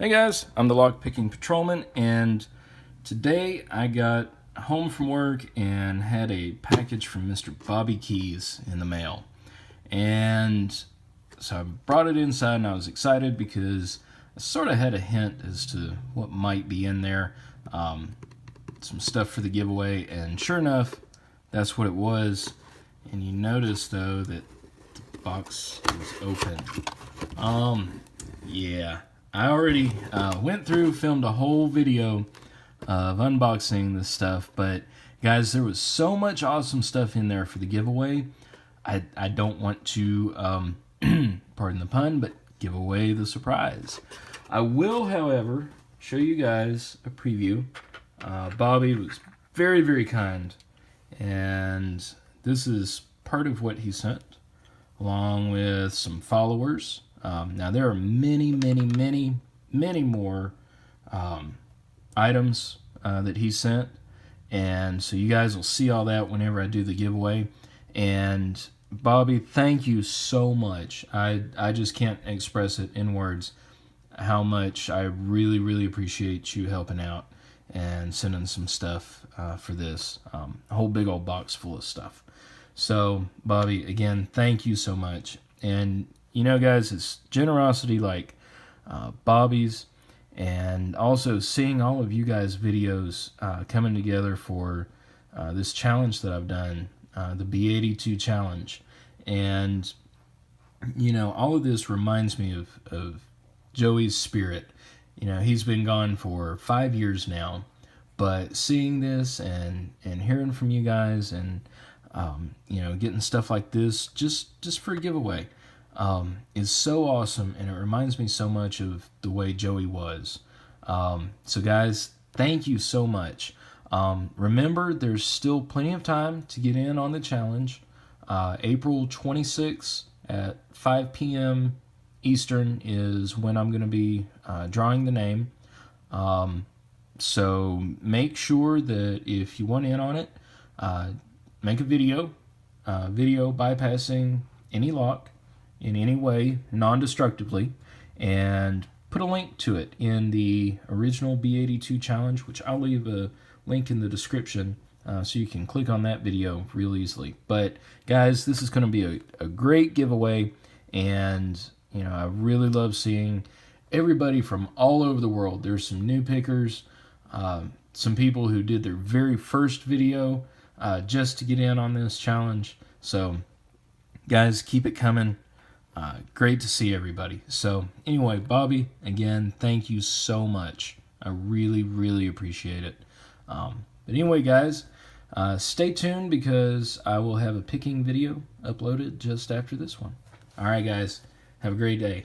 Hey guys, I'm the LockPicking Patrolman, and today I got home from work and had a package from Mr. Bobby Keys in the mail. And so I brought it inside and I was excited because I sort of had a hint as to what might be in there. Some stuff for the giveaway, and sure enough, that's what it was. And you notice though that the box is open. Yeah. I already went through, filmed a whole video of unboxing this stuff, but guys, there was so much awesome stuff in there for the giveaway. I don't want to, pardon the pun, but give away the surprise. I will, however, show you guys a preview. Bobby was very, very kind, and this is part of what he sent, along with some followers. Now there are many more items that he sent, and so you guys will see all that whenever I do the giveaway. And Bobby, thank you so much. I just can't express it in words how much I really appreciate you helping out and sending some stuff for this. A whole big old box full of stuff. So Bobby, again, thank you so much. And you know, guys, it's generosity like Bobby's, and also seeing all of you guys' videos coming together for this challenge that I've done, the B82 challenge. And, you know, all of this reminds me of Joey's spirit. You know, he's been gone for 5 years now, but seeing this and hearing from you guys and, you know, getting stuff like this just for a giveaway, is so awesome, and it reminds me so much of the way Joey was. So guys, thank you so much. Remember, there's still plenty of time to get in on the challenge. April 26th at 5 p.m. Eastern is when I'm going to be drawing the name. So make sure that if you want in on it, make a video bypassing any lock in any way, non-destructively, and put a link to it in the original B82 challenge, which I'll leave a link in the description so you can click on that video real easily. But guys, this is going to be a great giveaway, and you know, I really love seeing everybody from all over the world. There's some new pickers, some people who did their very first video just to get in on this challenge. So guys, keep it coming. Great to see everybody. So anyway, Bobby, again, thank you so much. I really appreciate it. But anyway, guys, stay tuned because I will have a picking video uploaded just after this one. All right, guys, have a great day.